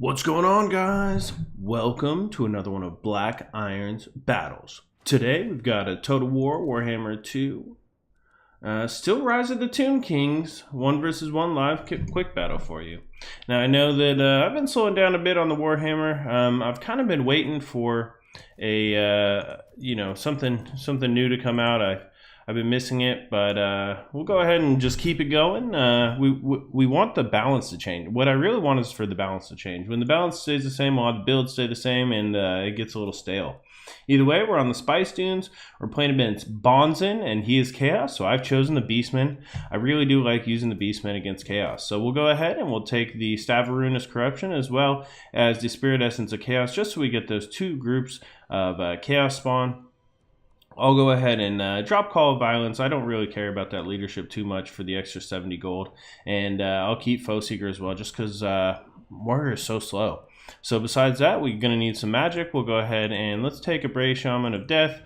What's going on, guys? Welcome to another one of Black Iron's battles. Today we've got a Total War Warhammer 2. Still Rise of the Tomb Kings 1 versus 1 live quick battle for you. Now I know that I've been slowing down a bit on the Warhammer. I've kind of been waiting for a something new to come out. I've been missing it, but we'll go ahead and just keep it going. We want the balance to change. What I really want is for the balance to change. When the balance stays the same, a lot of the builds stay the same, and it gets a little stale. Either way, we're on the Spice Dunes. We're playing against Bonzen, and he is Chaos, so I've chosen the Beastman. I really do like using the Beastman against Chaos. So we'll go ahead and we'll take the Staff of Ruinous Corruption as well as the Spirit Essence of Chaos, just so we get those two groups of Chaos spawn. I'll go ahead and drop Call of Violence. I don't really care about that leadership too much for the extra 70 gold. And I'll keep Foe Seeker as well, just because Morghur is so slow. So besides that, we're going to need some magic. We'll go ahead and let's take a Brave Shaman of Death.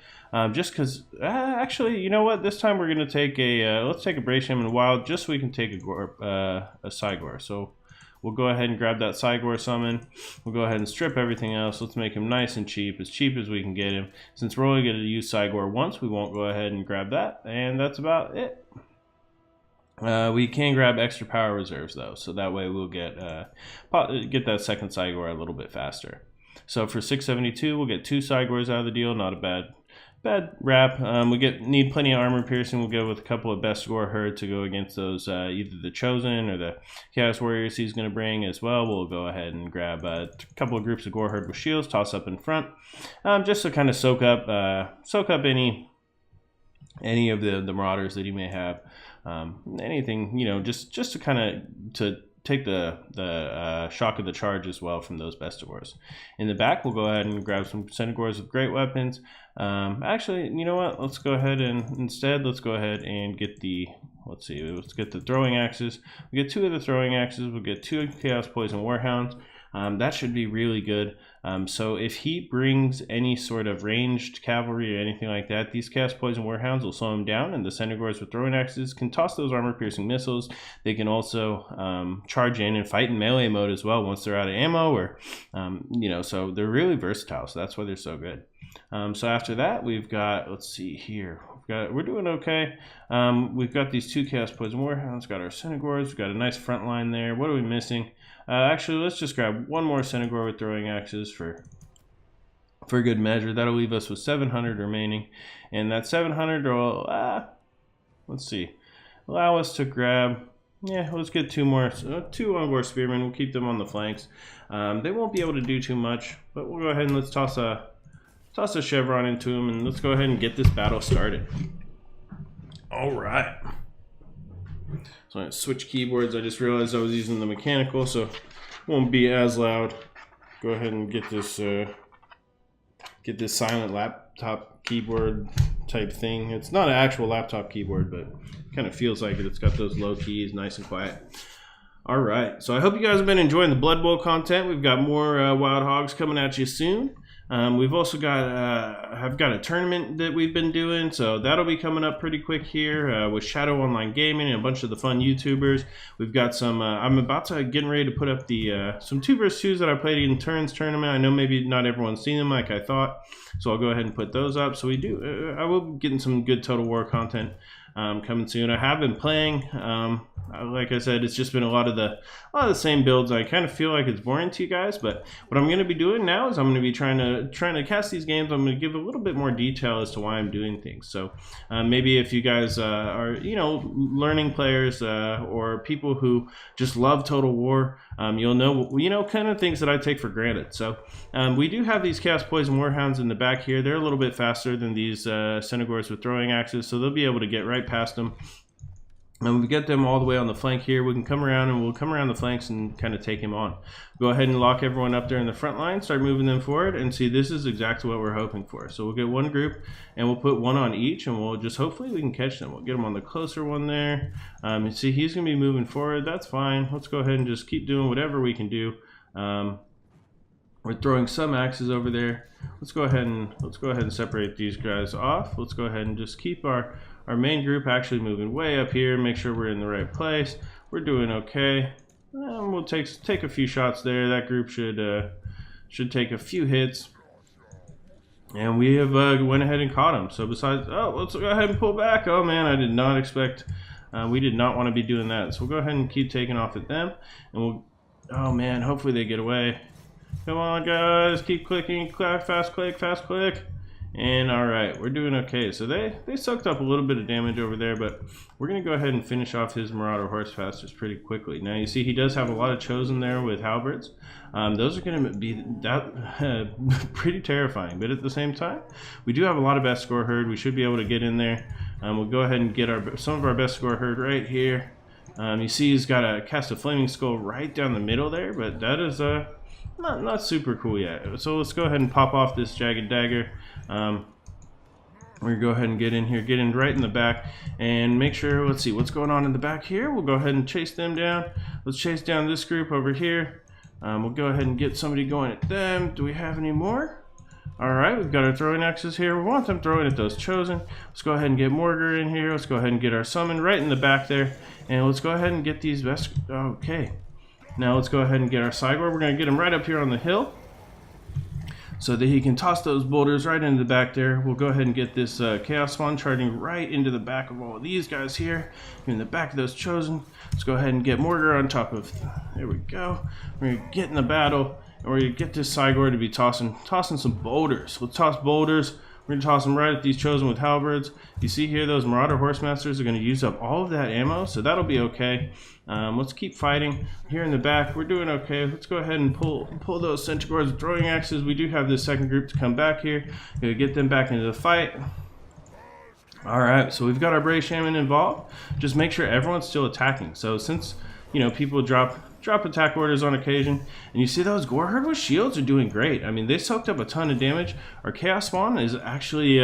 Just because, actually, you know what? This time we're going to take let's take a Brave Shaman of Wild, just so we can take a Cygor. So we'll go ahead and grab that Cygor summon. We'll go ahead and strip everything else. Let's make him nice and cheap as we can get him. Since we're only going to use Cygor once, we won't go ahead and grab that. And that's about it. We can grab extra power reserves though, so that way we'll get that second Cygor a little bit faster. So for 672, we'll get 2 Cygors out of the deal. Not a bad wrap. We need plenty of armor piercing. We'll go with a couple of Bestigors herd to go against those either the Chosen or the Chaos Warriors he's going to bring as well. We'll go ahead and grab a couple of groups of Gore herd with shields, toss up in front, just to kind of soak up any of the marauders that he may have. Anything, just to kind of to take the shock of the charge as well from those Bestigors. In the back, we'll go ahead and grab some Centaurs with great weapons. Actually, you know what? Let's go ahead and let's go ahead and get the let's get the throwing axes. We get 2 of the throwing axes. We'll get 2 Chaos Poison Warhounds. That should be really good. So if he brings any sort of ranged cavalry or anything like that, these Chaos Poison Warhounds will slow him down, and the Centaurs with throwing axes can toss those armor-piercing missiles. They can also charge in and fight in melee mode as well once they're out of ammo, or so they're really versatile. So that's why they're so good. So after that, we've got, let's see here. We're doing okay. We've got these 2 Chaos Poison Warhounds, got our Centaurs, we've got a nice front line there. What are we missing? Actually, let's just grab one more Centaur with throwing axes for good measure. That'll leave us with 700 remaining, and that 700 will allow us to grab. Yeah, let's get 2 Ungor Spearmen. We'll keep them on the flanks. They won't be able to do too much, but we'll go ahead and let's toss a chevron into them, and let's go ahead and get this battle started. All right. So I'm going to switch keyboards. I just realized I was using the mechanical, so it won't be as loud. Go ahead and get this silent laptop keyboard type thing. It's not an actual laptop keyboard, but it kind of feels like it. It's got those low keys, nice and quiet. All right, so I hope you guys have been enjoying the Blood Bowl content. We've got more Wild Hogs coming at you soon. We've also got a tournament that we've been doing, so that'll be coming up pretty quick here with Shadow Online Gaming and a bunch of the fun YouTubers. We've got some. I'm about to getting ready to put up the some 2 vs 2s that I played in Turns tournament. I know maybe not everyone's seen them like I thought, so I'll go ahead and put those up. So I will be getting some good Total War content coming soon. I have been playing. Like I said, it's just been a lot of the same builds. I kind of feel like it's boring to you guys, but what I'm going to be doing now is I'm going to be trying to cast these games. I'm going to give a little bit more detail as to why I'm doing things. So maybe if you guys are learning players or people who just love Total War, you'll know kind of things that I take for granted. So we do have these Chaos Poison Warhounds in the back here. They're a little bit faster than these Centaurs with throwing axes, so they'll be able to get right past them. And we get them all the way on the flank here. We can come around and we'll come around the flanks and kind of take him on. Go ahead and lock everyone up there in the front line, start moving them forward, and see, this is exactly what we're hoping for. So we'll get 1 group and we'll put 1 on each, and we'll just hopefully we can catch them. We'll get them on the closer one there. You see, he's going to be moving forward. That's fine. Let's go ahead and just keep doing whatever we can do. We're throwing some axes over there. Let's go ahead and separate these guys off. Let's go ahead and just keep our main group actually moving way up here. Make sure we're in the right place. We're doing okay. we'll take a few shots there. That group should take a few hits. And we have went ahead and caught him. So besides, let's go ahead and pull back. Oh man, I did not expect, we did not want to be doing that. So we'll go ahead and keep taking off at them. And we'll, oh man, hopefully they get away. Come on guys, keep clicking, fast click. And all right, we're doing okay. So they sucked up a little bit of damage over there, but we're gonna go ahead and finish off his Marauder Horsefasters pretty quickly. Now you see he does have a lot of Chosen there with Halberds. Those are gonna be pretty terrifying, but at the same time, we do have a lot of Bestigor herd. We should be able to get in there. We'll go ahead and get some of our Bestigor herd right here. You see he's got a cast a Flaming Skull right down the middle there, but that is not super cool yet. So let's go ahead and pop off this Jagged Dagger. We're gonna go ahead and get in here, get in right in the back, and make sure, let's see what's going on in the back here. We'll go ahead and chase them down. Let's chase down this group over here. We'll go ahead and get somebody going at them. Do we have any more? Alright, we've got our throwing axes here. We want them throwing at those Chosen. Let's go ahead and get Morghur in here. Let's go ahead and get our summon right in the back there. And let's go ahead and get these best. Okay. Now let's go ahead and get our Sigor. We're going to get him right up here on the hill, so that he can toss those boulders right into the back there. We'll go ahead and get this Chaos Spawn charging right into the back of all of these guys here, in the back of those Chosen. Let's go ahead and get Morghur on top of, there we go. We're going to get in the battle, and we're going to get this Sigor to be tossing some boulders. We'll toss boulders. We're going to toss them right at these Chosen with Halberds. You see here, those Marauder Horsemasters are going to use up all of that ammo, so that'll be okay. Let's keep fighting. Here in the back, we're doing okay. Let's go ahead and pull those Centaurs with throwing axes. We do have this second group to come back here. Gonna get them back into the fight. Alright, so we've got our Brave Shaman involved. Just make sure everyone's still attacking. So since, you know, people drop attack orders on occasion, and you see those Goreherd with shields are doing great. I mean, they soaked up a ton of damage. Our Chaos Spawn is actually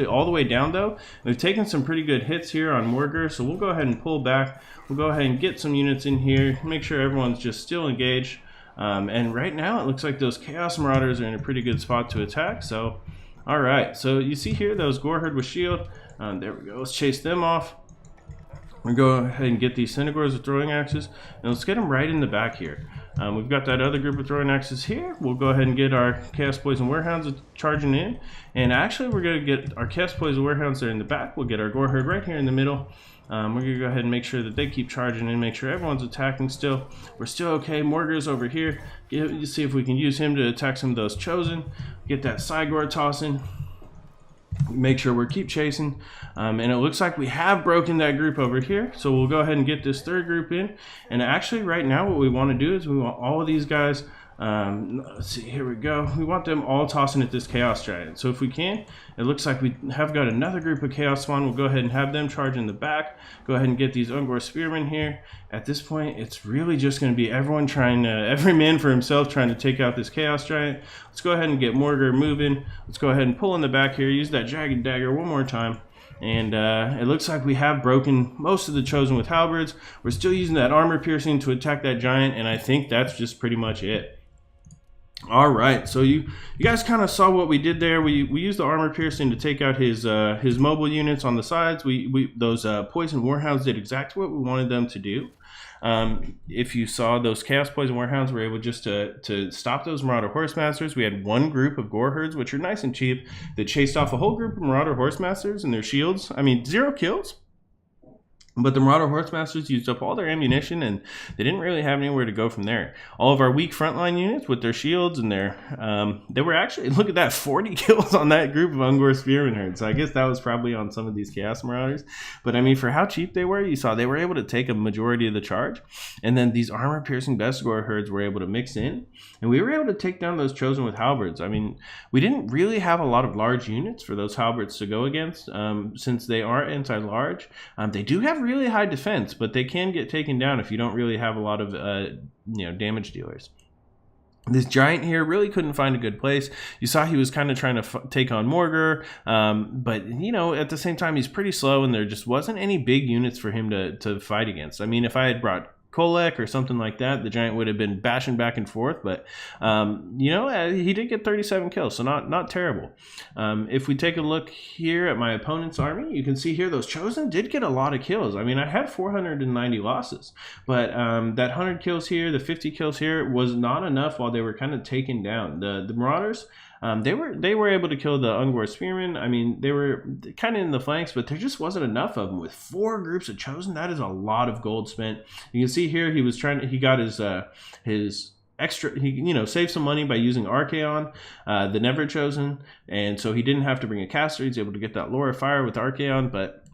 all the way down though. We've taken some pretty good hits here on Morghur, so we'll go ahead and pull back. We'll go ahead and get some units in here, make sure everyone's just still engaged. And right now it looks like those Chaos Marauders are in a pretty good spot to attack. So, all right. So you see here those Goreherd with shield. There we go. Let's chase them off. We'll go ahead and get these Centaurs with throwing axes, and let's get them right in the back here. We've got that other group of throwing axes here. We'll go ahead and get our Chaos Poison Warehounds charging in, and actually we're going to get our Chaos Poison Warehounds there in the back. We'll get our Goreherd right here in the middle. We're going to go ahead and make sure that they keep charging in, make sure everyone's attacking still. We're still okay. Morghur's over here. You see if we can use him to attack some of those Chosen. Get that Sigor tossing. Make sure we keep chasing, and it looks like we have broken that group over here, so we'll go ahead and get this third group in. And actually right now what we want to do is we want all of these guys, let's see, here we go, we want them all tossing at this Chaos Giant. So if we can, it looks like we have got another group of Chaos Spawn. We'll go ahead and have them charge in the back. Go ahead and get these Ungor Spearmen here. At this point it's really just going to be everyone trying, every man for himself, trying to take out this Chaos Giant. Let's go ahead and get Morghur moving. Let's go ahead and pull in the back here, use that Jagged Dagger one more time. And it looks like we have broken most of the Chosen with Halberds. We're still using that Armor Piercing to attack that Giant, and I think that's just pretty much it. All right, so you guys kind of saw what we did there. We used the Armor Piercing to take out his mobile units on the sides. Those Poison Warhounds did exactly what we wanted them to do. If you saw, those Chaos Poison Warhounds were able just to stop those Marauder Horsemasters. We had one group of Goreherds, which are nice and cheap, that chased off a whole group of Marauder Horsemasters and their shields. I mean, 0 kills. But the Marauder Horsemasters used up all their ammunition, and they didn't really have anywhere to go from there. All of our weak frontline units with their shields and their, they were actually, look at that, 40 kills on that group of Ungor Spearman herds. So I guess that was probably on some of these Chaos Marauders. But I mean, for how cheap they were, you saw they were able to take a majority of the charge. And then these armor-piercing Bestigor herds were able to mix in. And we were able to take down those Chosen with Halberds. I mean, we didn't really have a lot of large units for those Halberds to go against, since they are anti-large. They do have really high defense, but they can get taken down if you don't really have a lot of damage dealers. This Giant here really couldn't find a good place. You saw he was kind of trying to take on Morghur, but you know, at the same time he's pretty slow, and there just wasn't any big units for him to fight against. I mean, if I had brought Kolek or something like that, the giant would have been bashing back and forth. But he did get 37 kills, so not terrible. If we take a look here at my opponent's army, you can see here those chosen did get a lot of kills. I mean, I had 490 losses, but that 100 kills here, the 50 kills here was not enough while they were kind of taken down. The Marauders, they were able to kill the Ungor Spearmen. I mean, they were kind of in the flanks, but there just wasn't enough of them. With 4 groups of chosen, that is a lot of gold spent. You can see here he got his extra, he saved some money by using Archaon the Everchosen, and so he didn't have to bring a caster. He's able to get that Lore of Fire with Archaon. But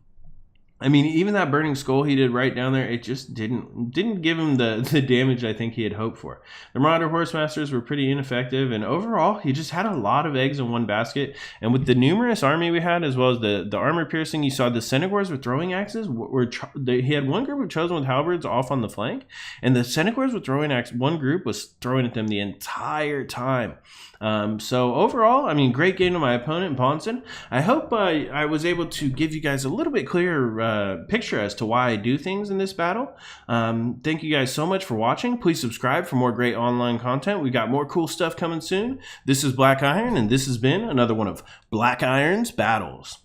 I mean, even that Burning Skull he did right down there, it just didn't give him the damage I think he had hoped for. The Marauder Horsemasters were pretty ineffective, and overall, he just had a lot of eggs in one basket. And with the numerous army we had, as well as the armor piercing, you saw the Senegors with throwing axes. He had one group of chosen with halberds off on the flank, and the Senegors with throwing axe, one group was throwing at them the entire time. So overall, I mean, great game to my opponent, Bonson. I hope I was able to give you guys a little bit clearer picture as to why I do things in this battle. Thank you guys so much for watching. Please subscribe for more great online content. We got more cool stuff coming soon. This is Black Iron, and this has been another one of Black Iron's Battles.